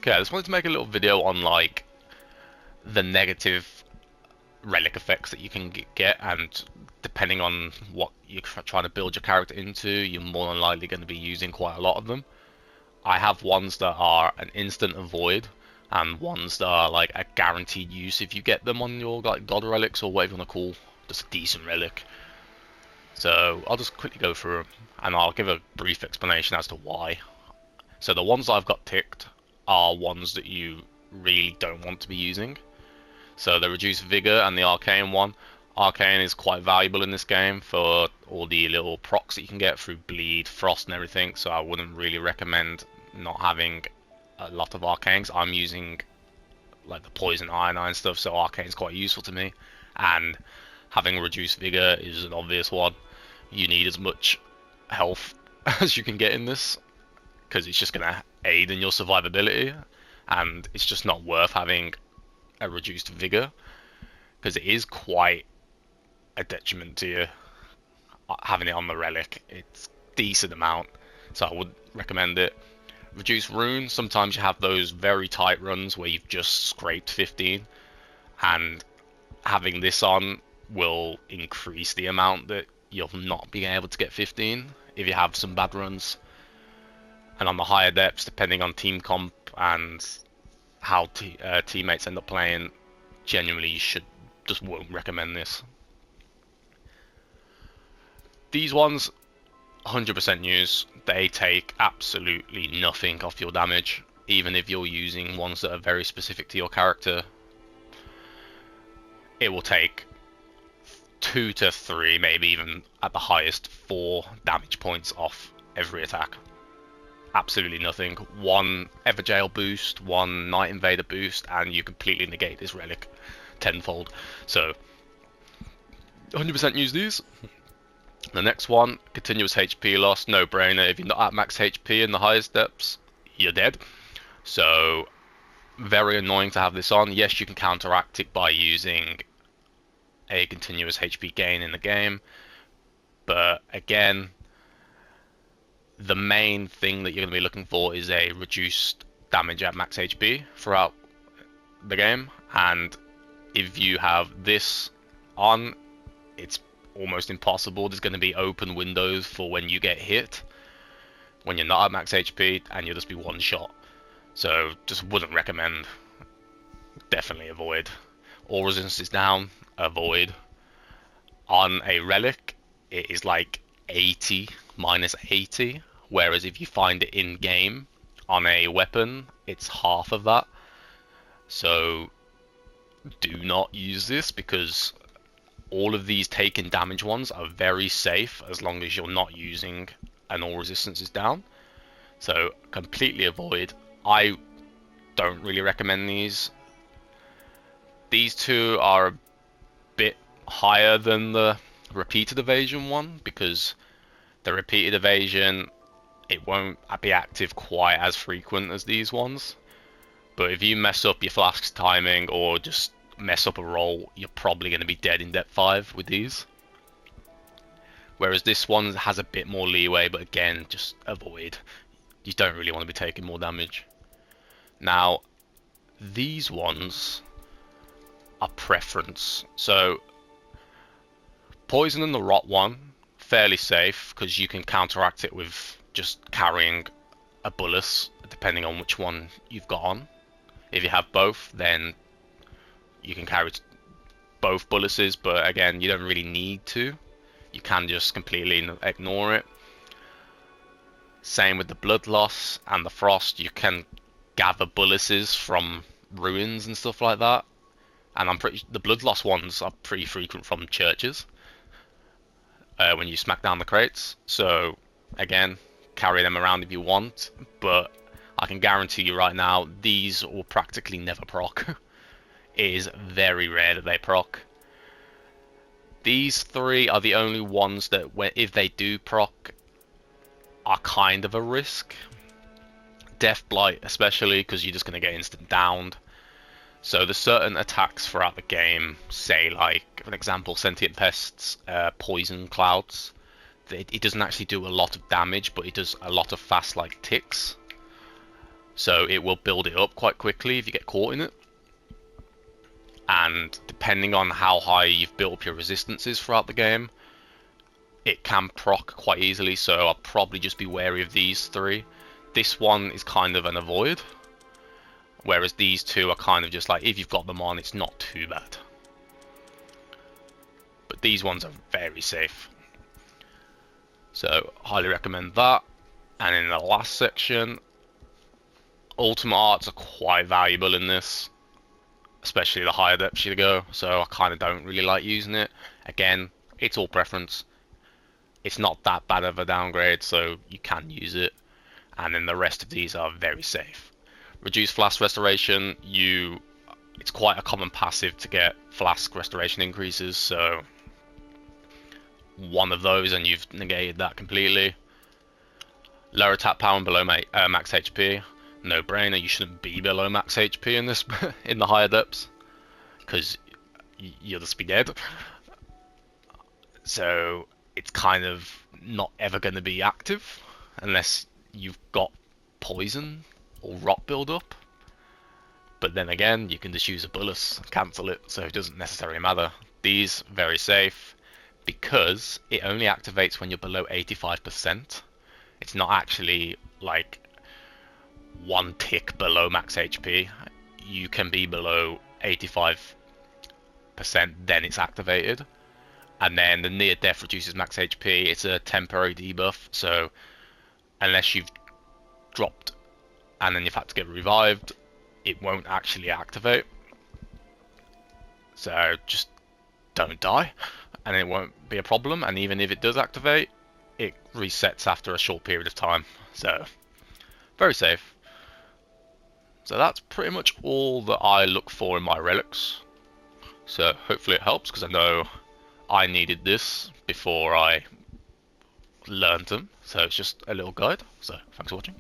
Okay, I just wanted to make a little video on like the negative relic effects that you can get, and depending on what you're trying to build your character into, you're more than likely going to be using quite a lot of them. I have ones that are an instant avoid, and ones that are like a guaranteed use if you get them on your like god relics or whatever you want to call just a decent relic. So I'll just quickly go through them, and I'll give a brief explanation as to why. So the ones that I've got ticked are ones that you really don't want to be using. So the reduced vigor and the arcane one. Arcane is quite valuable in this game for all the little procs that you can get through bleed, frost, and everything. So I wouldn't really recommend not having a lot of arcanes. I'm using like the poison iron stuff, so arcane's quite useful to me. And having reduced vigor is an obvious one. You need as much health as you can get in this, because it's just going to aid in your survivability, and it's just not worth having a reduced vigor, because it is quite a detriment to you having it on the relic. It's a decent amount, so I would recommend it. Reduced rune, sometimes you have those very tight runs where you've just scraped 15, and having this on will increase the amount that you'll not be able to get 15 if you have some bad runs. And on the higher depths, depending on team comp and how teammates end up playing, genuinely you won't recommend this. These ones, 100% use. They take absolutely nothing off your damage, even if you're using ones that are very specific to your character. It will take 2 to 3, maybe even at the highest 4 damage points off every attack. Absolutely nothing. One Everjail boost, one Night Invader boost, and you completely negate this relic tenfold. So 100% use these. The next one, continuous HP loss, no brainer. If you're not at max HP in the highest depths, you're dead. So very annoying to have this on. Yes, you can counteract it by using a continuous HP gain in the game, but again, the main thing that you're going to be looking for is a reduced damage at max HP throughout the game, and if you have this on, it's almost impossible. There's going to be open windows for when you get hit when you're not at max HP, and you'll just be one shot. So just wouldn't recommend. Definitely avoid. All resistance is down, avoid. On a relic, it is like 80 minus 80, whereas if you find it in game on a weapon, it's half of that. So do not use this, because all of these taken damage ones are very safe as long as you're not using an all resistance is down. So completely avoid. I don't really recommend these. These two are a bit higher than the repeated evasion one, because the repeated evasion, it won't be active quite as frequent as these ones. But if you mess up your flask's timing or just mess up a roll, you're probably going to be dead in depth 5 with these. Whereas this one has a bit more leeway, but again, just avoid. You don't really want to be taking more damage. Now, these ones are preference. So, poison and the rot one, fairly safe, because you can counteract it with just carrying a bullets, depending on which one you've got on. If you have both, then you can carry both bullets, but again, you don't really need to. You can just completely ignore it. Same with the blood loss and the frost. You can gather bullets from ruins and stuff like that. And the blood loss ones are pretty frequent from churches when you smack down the crates. So again, carry them around if you want, but I can guarantee you right now, these will practically never proc. It is very rare that they proc. These three are the only ones that, if they do proc, are kind of a risk. Death Blight especially, because you're just going to get instant downed. So there's certain attacks throughout the game, say like, for example, Sentient Pests, Poison Clouds. It doesn't actually do a lot of damage, but it does a lot of fast like ticks. so it will build it up quite quickly if you get caught in it. And depending on how high you've built up your resistances throughout the game, it can proc quite easily, so I'll probably just be wary of these three. This one is kind of an avoid, whereas these two are kind of just like, if you've got them on, it's not too bad. But these ones are very safe. So, highly recommend that. And in the last section, ultimate arts are quite valuable in this, especially the higher depths you go, so I kind of don't really like using it. Again, it's all preference. It's not that bad of a downgrade, so you can use it. And then the rest of these are very safe. Reduced flask restoration, it's quite a common passive to get flask restoration increases, so one of those and you've negated that completely. Lower attack power and below max HP. No brainer, you shouldn't be below max HP in this in the higher depths, because you'll just be dead. So it's kind of not ever going to be active unless you've got poison or rot build up. But then again, you can just use a bolus and cancel it, so it doesn't necessarily matter. These, very safe, because it only activates when you're below 85%. It's not actually like one tick below max HP. You can be below 85%, then it's activated. And then the near death reduces max HP. It's a temporary debuff, so unless you've dropped and then you've had to get revived, it won't actually activate. So just don't die and it won't be a problem. And even if it does activate, it resets after a short period of time. So very safe. So that's pretty much all that I look for in my relics. So hopefully it helps, because I know I needed this before I learned them. So it's just a little guide. So thanks for watching.